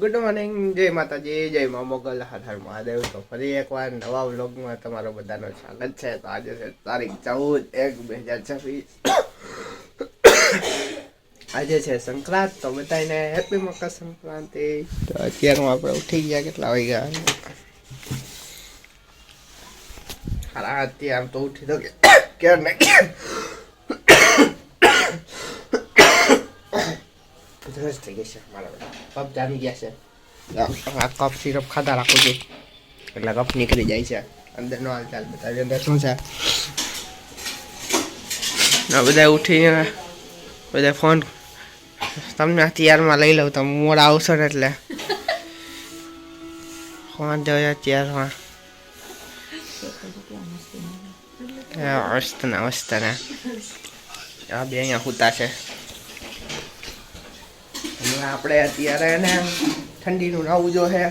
Good morning, જય માતાજી, જય મા મોગલ, હર મહાદેવ. તો ફરી એકવાર નવા વ્લોગમાં તમારો બધાનો સ્વાગત છે. તો આજે છે તારીખ 14/1/2026. આજે છે સંક્રાંત. તો બધાને હેપી મકર સંક્રાંતિ. તો અત્યારમાં આપણે ઉઠી ગયા, કેટલા વાગ્યા? અત્યારે આમ તો ઉઠી તો ક્યારે નહીં ધ્રસ થઈ ગઈ છે મારા કપ જામી ગયા છે. આ કપ સિરપ ખાતા રાખું છું એટલે કપ નીકળી જાય છે. અંદરનો હાલચાલ બતાવી, અંદર શું છે. બધા ઉઠીને બધા ફોન તમને અત્યારમાં લઈ લઉં, તમે મોડા આવશો ને એટલે ફોન જોયો અત્યારમાં. વસ્તના આ બે અહીંયા સૂતા છે. આપણે અત્યારે ને ઠંડીનું નાવું જો છે,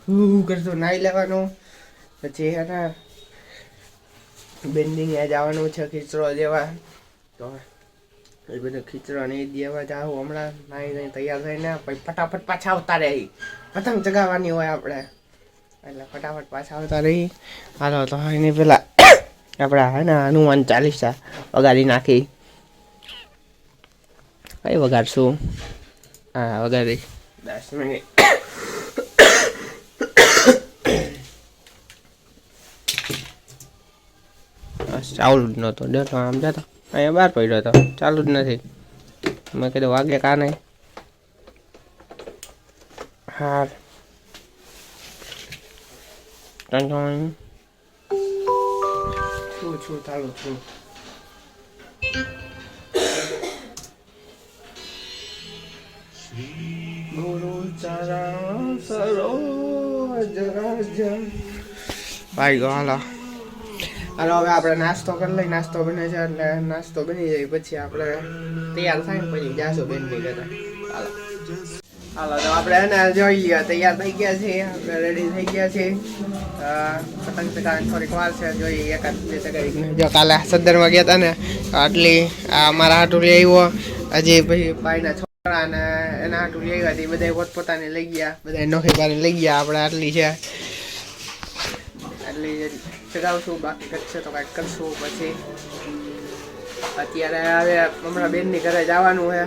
હું કરતું નાહી લેવાનું. પછી હે ને બેન્ડિંગ જવાનું છે ખીચડો જેવા. તો એ બધું ખીચડો નહીં દેવા જાઉં હમણાં. નાહી તૈયાર થઈને પછી ફટાફટ પાછા આવતા રહી. પતંગ ચગાવવાની હોય આપણે એટલે ફટાફટ પાછા આવતા રહી. હાલો તો એની પેલા આપણે હે ને હનુમાન ચાલીસા વગાડી નાખી. કઈ વગાડશું? હા વગાડી 10 મિનિટ. ચાલુ જ નહોતો, ડેટો આમ જતો અહીંયા બહાર પડ્યો હતો, ચાલુ જ નથી. મેં કીધું વાગે કા નહીં. હા છું ચાલુ છું. ભાઈ ગો હાલો હાલો હવે આપણે નાસ્તો કરી લઈ. નાસ્તો બને છે એટલે નાસ્તો બની જાય પછી આપણે તૈયાર થાય ને પછી જાશું બેનની ઘરે. હાલો હાલો તો આપણે એને જોઈ લઈએ. તૈયાર થઈ ગયા છીએ, આપણે રેડી થઈ ગયા છીએ. પતંગ ચગાવવાની થોડીક વાર છે, જોઈએ એકાદ બે ચગાવી. જો કાલે સદરમાં ગયા હતા ને આટલી આ મારા હાટું લઈ આવ્યો. હજી પછી ભાઈના છોકરા ને એના હાટું લઈ આવ્યા હતી. બધા પોતપોતાની લઈ ગયા, બધા નોખી પાડી લઈ ગયા. આપણે આટલી છે, આટલી ચગાવશું. બાકી કરશે તો કાંઈક કરશું. પછી અત્યારે હવે હમણાં બેનની ઘરે જવાનું છે,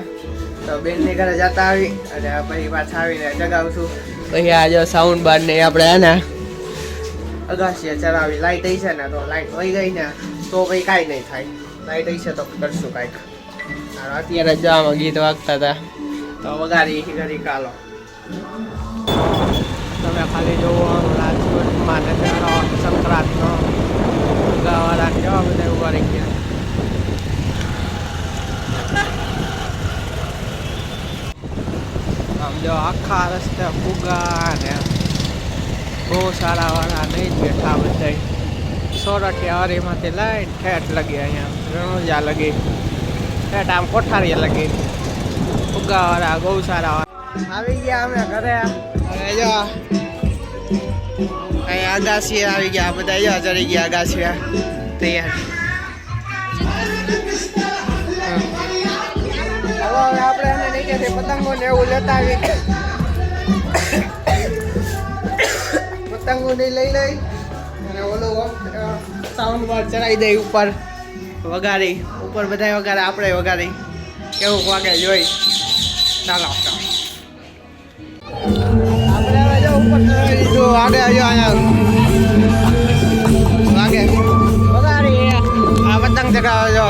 તો બેનની ઘરે જતા આવી અને પછી પાછા આવીને ચગાવશું. પછી આ જો સાઉન્ડ બાર ને આપણે હે ને અગાશીએ ચલાવી. લાઇટ આવી છે ને તો લાઇટ વહી ગઈ ને તો પછી કાંઈ નહીં થાય. લાઇટ આવી છે તો કરશું કાંઈક. અત્યારે જવામાં ગીત વાગતા હતા તો વગાડી ઘડી કાલો. તમે ખાલી જોવો રાજકોટમાં નજારો સંક્રાંતનો. ગાવાળા કેવા બધા ઉભા રહી ગયા. આમ જો આખા રસ્તે ફુગા ને બહુ સારા વાળા નહીં જ બેઠા બધા. સોરઠિયા હરીમાંથી લઈને ઠેઠ લગી અહીંયા રણુજા લગી, ઠેઠ આમ કોઠારીએ લગી ફુગા વાળા બહુ સારા વાળા. આવી ગયા અમે ઘરે. હવે જો અહીંયા અગાસી આવી ગયા બધા. જો ચડી ગયા અગાસી તૈયાર. હવે આપણે એને નીચેથી પતંગો ને એવું લેતા આવી. પતંગો ને લઈ લઈ અને ઓલો સાઉન્ડ બાર ચડાવી દઈ ઉપર. વગાડી ઉપર બધા વગાડે, આપણે વગાડી કેવું વાગે જોઈ. ચાલો આપણે હવે જો ઉપર ચડાવી દીધું. વાગે જો અહીંયા વાગે વગાડી આ પતંગ ચગાવે જો.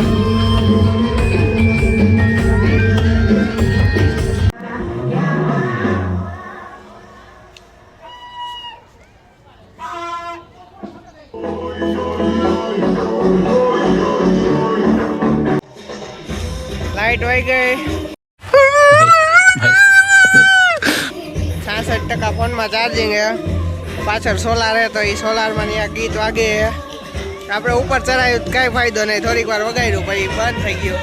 લાઈટ વહી ગઈ. 66% ફોનમાં ચાર્જિંગ હે. પાછળ સોલાર હે તો એ સોલારમાં ત્યાં ગીત વાગે. આપણે ઉપર ચડાવ્યું કાંઈ ફાયદો નહીં. થોડીક વાર વગાડ્યું પછી બંધ થઈ ગયું.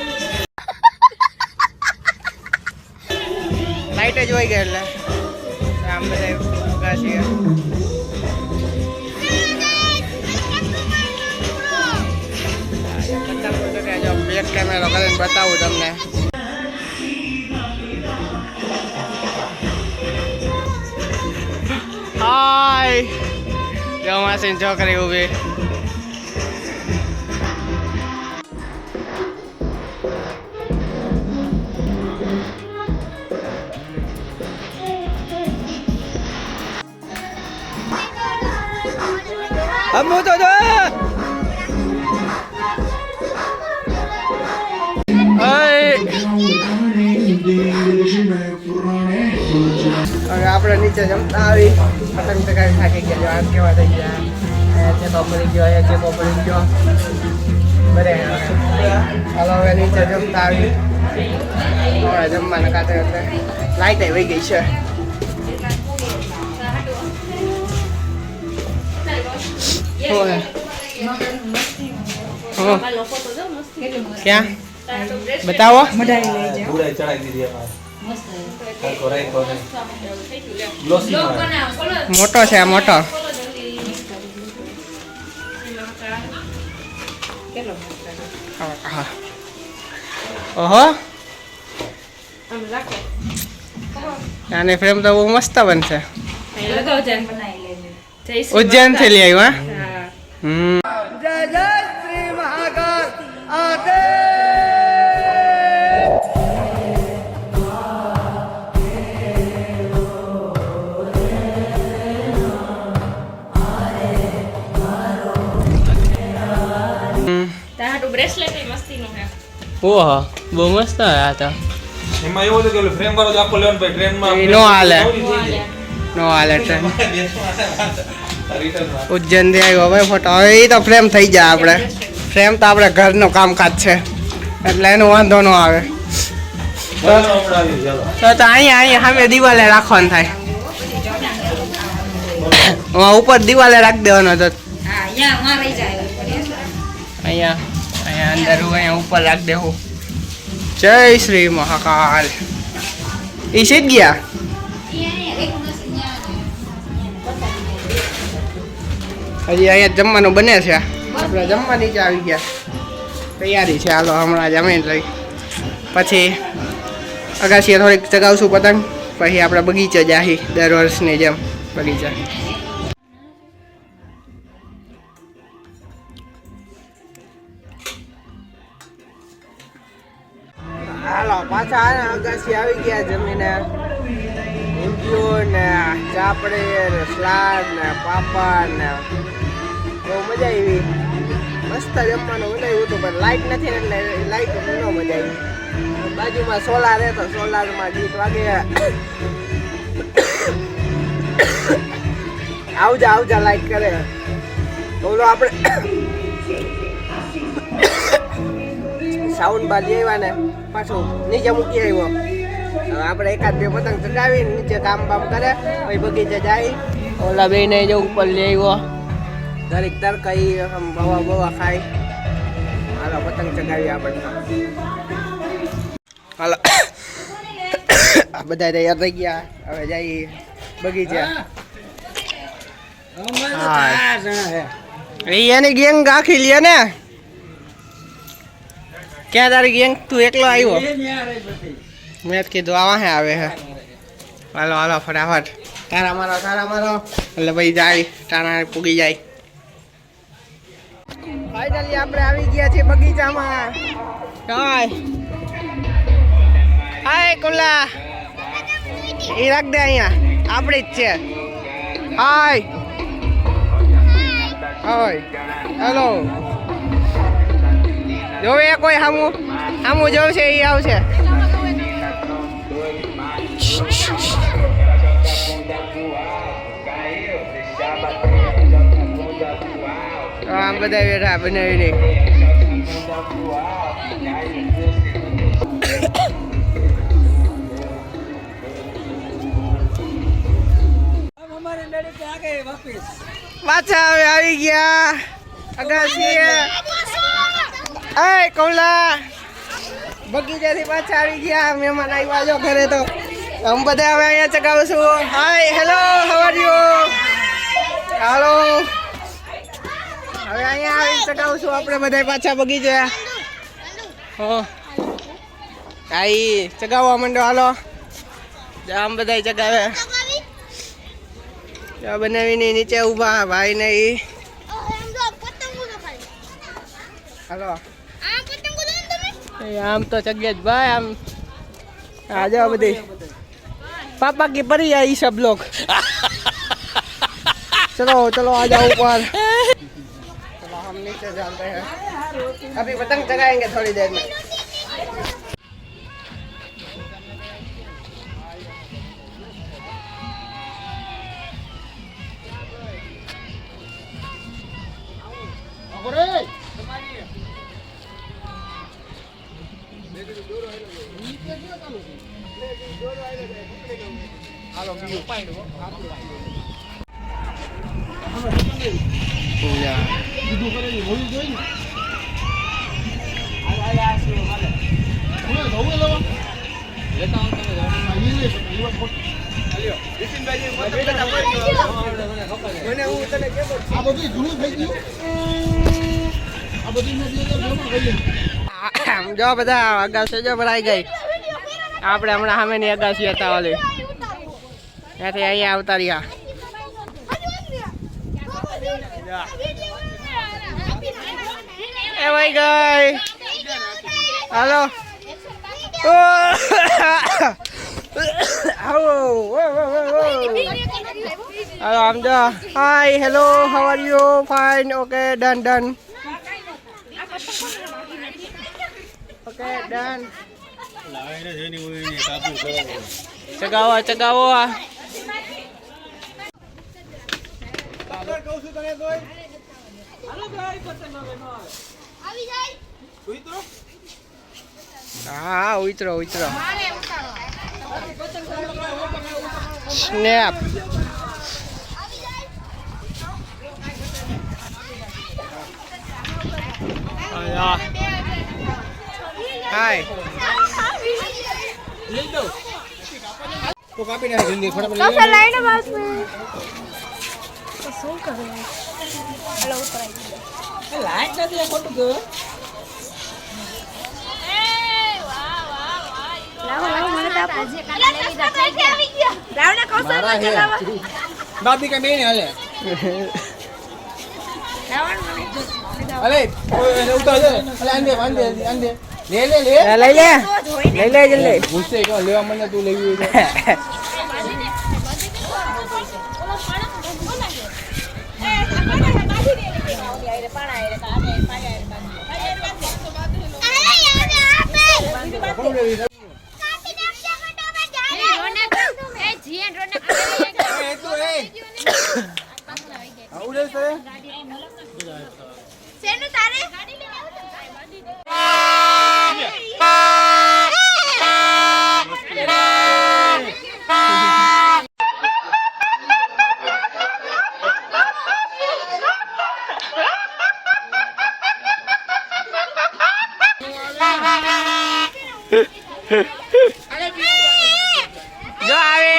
લાઈટ જ વહી ગઈ એટલે આમ બધા ઉગાસી. બેક કેમેરો કરીને બતાવું તમને. જો માસી છોકરી ઊભી. અમુ તો જો હવે આપણે નીચે જમતા આવી પતંગ ચગાવી થાકી ગયા. આમ કેવા થઈ ગયા ચેકો પડી ગયો ચેકો પડી ગયો બરે. હાલો હવે નીચે જમતા આવી. હવે જમવાના કાતે એટલે લાઈટ વહી ગઈ છે. ક્યાં બતાવો. મોટો છે આ મોટો. ઓહો આની ફ્રેમ તો બહુ મસ્ત બનશે. ઉજ્જૈન થી લઈ આવ્યું. જય જય શ્રી મહાકાલ આતે. ઓહો બહુ મસ્ત આ તો. એમાં એવું હતું કે ફ્રેમ વાળો આખો લેવન ભાઈ ટ્રેનમાં નો હાલે ટ્રેન. ઉજ્જૈન થી આવ્યો ભાઈ ફોટો. હવે એ તો ફ્રેમ થઈ જાય. આપણે ફ્રેમ તો આપણે ઘરનું કામકાજ છે એટલે એનો વાંધો ન આવે. તો અહીંયા સામે દિવાલે રાખવાનું થાય. ઉપર દિવાલે રાખી દેવાનો તો અહીંયા અંદર અહીંયા ઉપર રાખી દેવું. જય શ્રી મહાકાલ. એ સીધ ગયા. હજી અહીંયા જમવાનું બને છે. આપણે જમવા નીચે આવી ગયા. તૈયારી છે. હાલો હમણાં જમીન લઈ પછી અગાસીએ થોડીક ચગાવશું પતંગ. પછી આપણે બગીચે જાહી દર વર્ષની જેમ બગીચા. હાલો પાછા અગાસી આવી ગયા. જમીને ઊંધિયું ને ચાપડી ને સલાડ ને પાપડ ને બહુ મજા આવી. મસ્ત જમવાનું બનાવ્યું હતું પણ લાઈટ નથી ને એટલે લાઈટ ન મજા આવી. બાજુમાં સોલાર હતો. સોલારમાં ગીત વાગે. આવજા લાઈટ કરે. ઓલો આપણે સાઉન્ડ બાદ આવ્યા ને પાછું નીચે મૂકી આવ્યો. હવે આપણે એકાદ બે પતંગ ચગાવી નીચે કામ બામ કરે પછી બગીચે જાય. ઓલા બે ને જો ઉપર લઈ આવ્યો. દરેક તરકાઈ બવા ખાય. હાલો પતંગ ચગાવી આપણે. હાલો બધા તૈયાર થઈ ગયા. હવે જઈએ બગીચે. એની ગેંગ આખી લે ને. ક્યાં તારી ગેંગ? તું એકલો આવ્યો? મેં કીધું આવા હે આવે હે. હાલો ફટાફટ તારા મારો એટલે ભાઈ જાય તારા પૂગી જાય. ફાઇનલી આપણે આવી ગયા છીએ બગીચામાં. હાય કોલા એ રાખ દે અહીંયા આપણી જ છે. Hi hello. જોવે કોઈ સામું જોવશે એ આવશે. આમ બધા બેઠા બનાવીને. પાછા હવે આવી ગયા અગાસીએ. એ કમલા બગીચાથી પાછા આવી ગયા. મહેમાન આવ્યા જો ઘરે તો हम બધા હવે અહીંયા ચગાવશું. Hi hello how are you. હાલો હવે અહીંયા આવી ચગાવશું આપણે બધા પાછા બગીચે. હો આઈ ચગાવવા માંડો. હાલો આમ બધા ચગાવે. ચા બનાવીને નીચે ઊભા ભાઈ ને ઈ હાલો આમ તો જગ્યા જ ભાઈ આમ आ जाओ बदी पापा की परी है ये सब लोग चलो चलो आ जाओ ऊपर चलो हम नीचे जाते हैं अभी पतंग चगाएंगे थोड़ी देर में जो बता अगासी जो भराई गई આપણે હમણાં સામેની અગાસી હતા ઓલી ત્યાંથી અહીંયા આવતા રહ્યા એ ભાઈ ગઈ હાલો હાલો આમ જો hi hello how are you fine okay done done okay done ચગાવો ચગાવો હા ઉતરો ઉતરો સ્નેપ હાય तो कापी नहीं जल्दी फटाफट ले ले लाइन बस में तो सो कर हेलो ऊपर आई लाइन दे दिया फोटो को ए वाह वाह वाह लाओ लाओ મને તો આજે કાલે લેવી જા આવી ગયા લાવ ને કૌશલ ચલાવા બાબી કે મેને હાલે લાવણ મને અલે ઓય ઉતાર દે અલે આંદે આંદે આંદે ले ले ले ले ले ले ले जल्दी मुझसे क्यों लेवा मने तू लेवी है जो आवे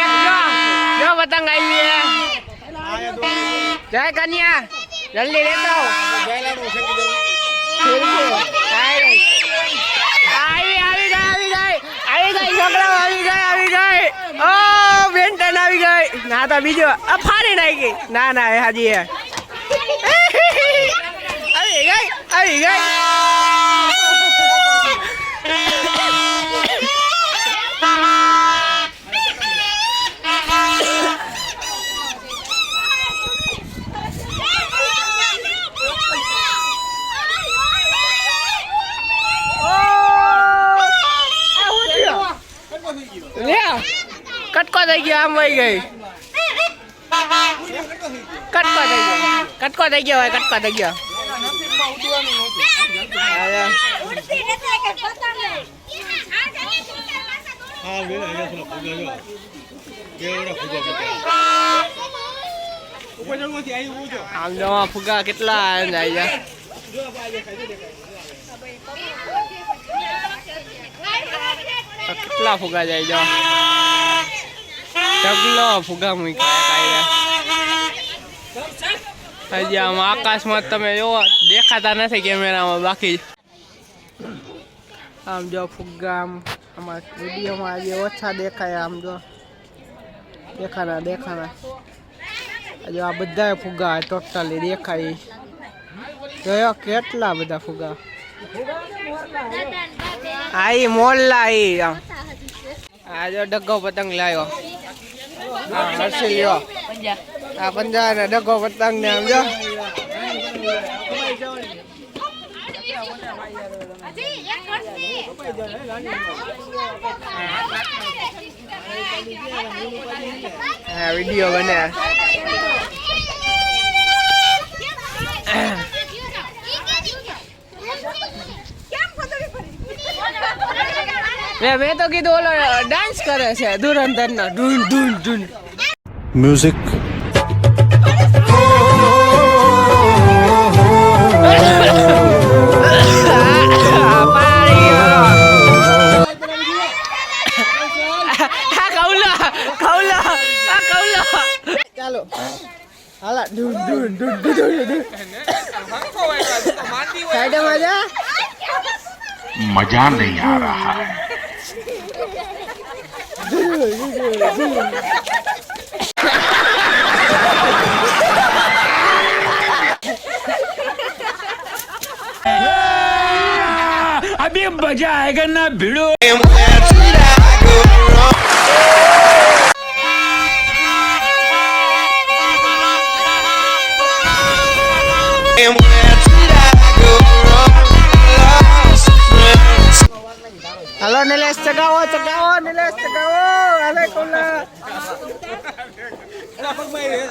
जो पतंग आई हुई है जय कन्या जल्दी ले दो આવી ગઈ ઓ બેન્ટન આવી ગઈ ના તો બીજો આ ફાડી નાખી ના ના હાજી આવી ગઈ कटको થઈ ગયો આમ વઈ ગઈ કટકો થઈ ગયો હોય કટકો થઈ ગયો આમ જો ફુગા કેટલા જાય કેટલા ફુગા જાય જો ઢગલો ફુગા મૂક્યા હજી આમ આકાશમાં તમે જોવો દેખાતા નથી કેમેરામાં બાકી આમ જો ફુગા આમ આમાં વિડીયોમાં આજે ઓછા દેખાય આમ જો દેખાના જો આ બધા ફુગા ટોટલી દેખાય જોયો કેટલા બધા ફુગા આ ઈ મોલ્લા ઈ આ જો ડગ્ગો પતંગ લાવ્યો હા હર્ષી લ્યો આ પંજા ને ડગ્ગો પતંગ ને આમ જો હા વિડીયો બને મેં તો કીધું ઓલો ડાન્સ કરે છે ધુરંધર નો ઢૂંઢ ઢૂંઢ ઢૂંઢ म्यूजिक ચાલો હાલા ઢૂંઢ ઢૂંઢ ઢૂંઢ ઢૂંઢ સાઈડમાં જા मजा नहीं आ रहा है अभी मजा आएगा ना भिड़ो હાલો નિલેશ ચગાવો ચગાવો નિલેશ ચગાવો હાલે કોલા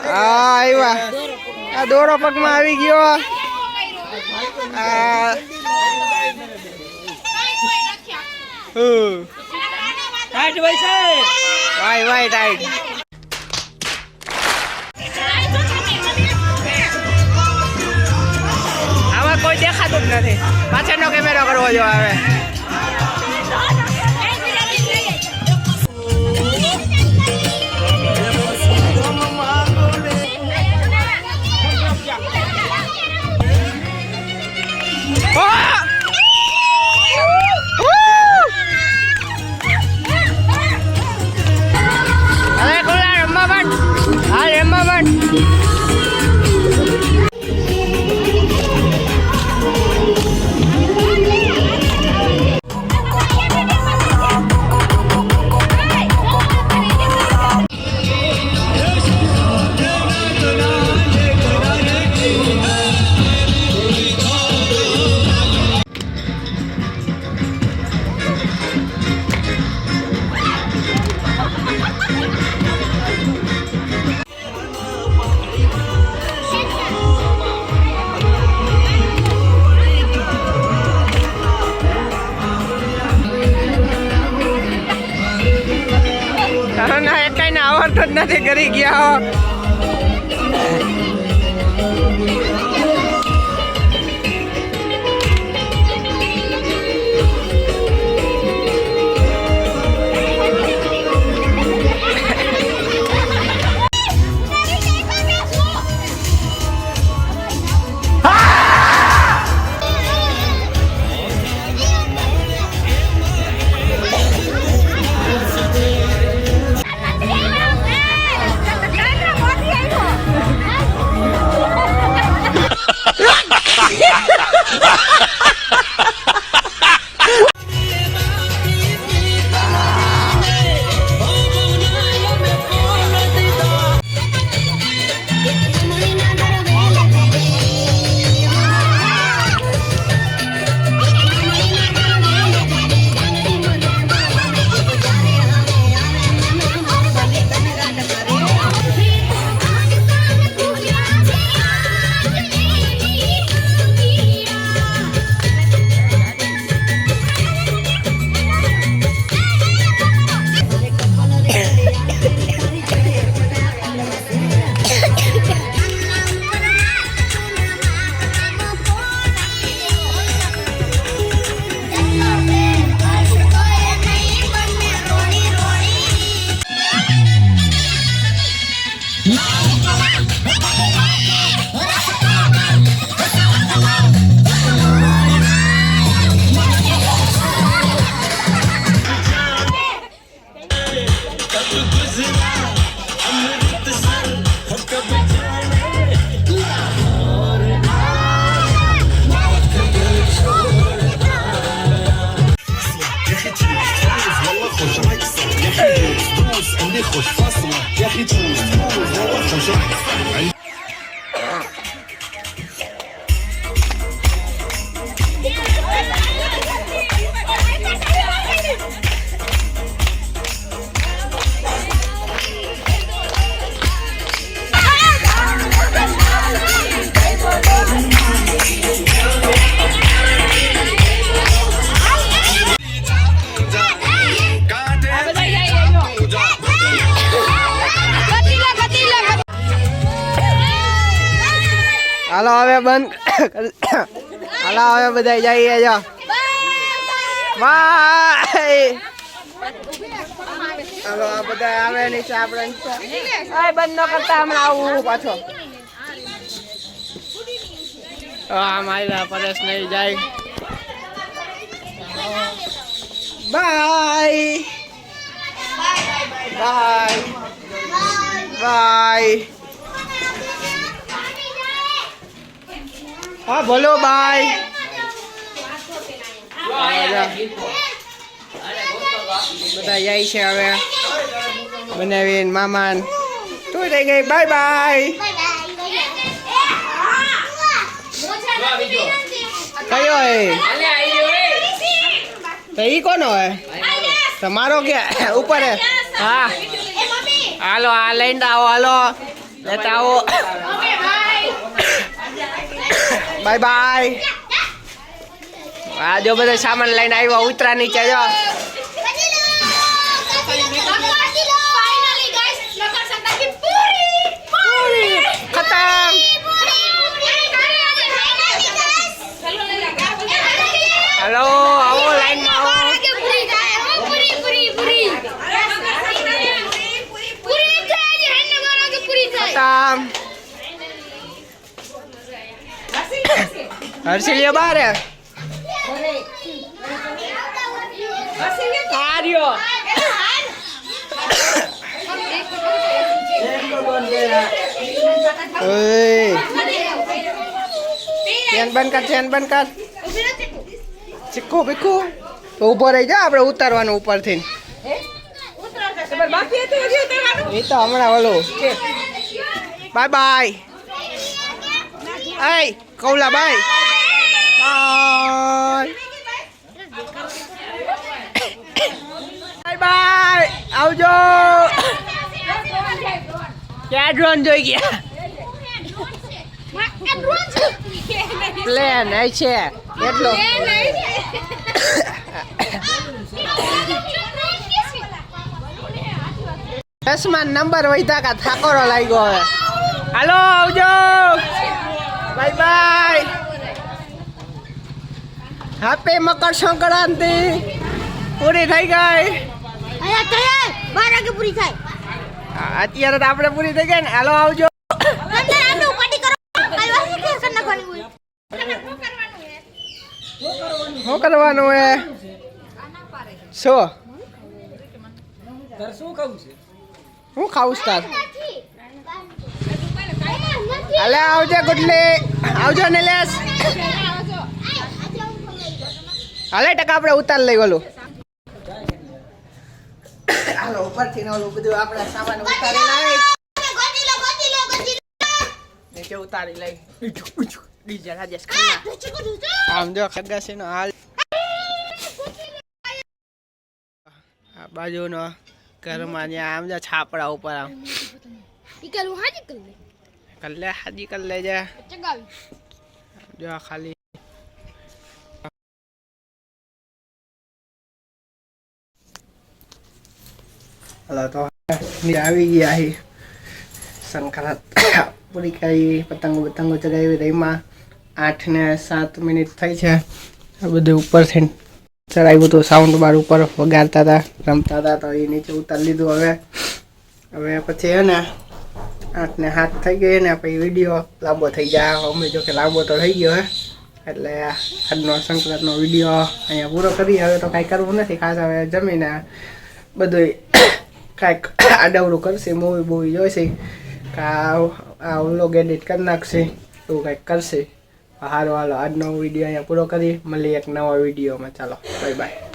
હા આવ્યા આ દોરો પગમાં આવી ગયો આ ટાઈટ ભાઈ છે વાય વાય ટાઈટ આમાં કોઈ દેખાતું જ નથી પાછળનો કેમેરો કરવો જો આવે આવડતો જ નથી કરી ગયા بدي خش فصلة يا اخي تفوز હાલો હવે બંધ હાલો હવે બધા જઈએ જો બાય હાલો આ બધા આવે નીચે આપણે બંધ ન કરતા હમણાં આવું પાછો મારા પરેશ નહીં જાય બાય બાય બાય હા બોલો બાય બધા જાય છે હવે બનાવીને મામાન તું થઈ ગઈ બાય બાય કયો હે તો ઈ કોનો હે તમારો કે ઉપર હે હા હાલો આ લઈને આવો હાલો લેતા આવો બાય બાય આ જો બધા સામાન લઈને આવ્યા ઉતરા નીચે જો ખતમ હેલો આવો લાઈનમાં આવો ખતમ હર્ષિલિયો બાર હે આર્યો ચેન બંધ કર ચેન બંધ કર ચીકુ બીકુ તો ઉભો રહી જા આપણે ઉતારવાનું ઉપરથી એ તો હમણાં ઓલું bye bye Ê, câu là bay. Bye. Bye bye. Ao vô. Cha run rồi kìa. Plan ấy xe. Biết luôn. Tasman number với ta cả thác có rồi lại rồi. Alo, ao vô. Bye bye. Happy Makar Sankranti પૂરી થઈ ગઈ. પૂરી થાય અત્યારે તો આપણે પૂરી થઈ ગઈ ને. હાલો આવજો. શું કરવાનું હે? શું ખાવું છે તાર? હાલે આવજે ગુડલી. આવજો નિલેશ. હાલે ટકા આપણે ઉતાર લઈ ગયેલું. હાલો ઉપરથી ઓલું બધું આપણે સામાન ઉતારી લાવી નીચે ઉતારી લઈ. ડીજે રાજેશ ખન્ના આમ જો ખડગાસી નો હાલ. આ બાજુનો ઘરમાં જ્યાં આમ જો છાપડા ઉપર આમ કર લે હાજી કર લેજે. જો ખાલી હલો તો આવી ગયા હી સંક્રાંત પૂરી કરી. પતંગો ચગાવી રહીમાં 8 ને 7 મિનિટ થઈ છે. આ બધું ઉપરથી ચડાવ્યું હતું. સાઉન્ડ બાર ઉપર વગાડતા હતા રમતા હતા તો એ નીચે ઉતારી લીધું. હવે પછી હે ને 8 ને 7 થઈ ગઈ ને પછી વિડીયો લાંબો થઈ જાય. અમે જો કે લાંબો તો થઈ ગયો હે એટલે આજનો સંક્રાંતનો વિડીયો અહીંયા પૂરો કરી. હવે તો કાંઈ કરવું નથી ખાસ. હવે જમીને બધું કાંઈક આડવડું કરશે. મૂવી જોઈશે આ વ્લોગ એડિટ કરી નાખશે એવું કંઈક કરશે. સારું હાલો આજનો વિડીયો અહીંયા પૂરો કરી. મળીએ એક નવા વિડીયોમાં. ચાલો બાય બાય.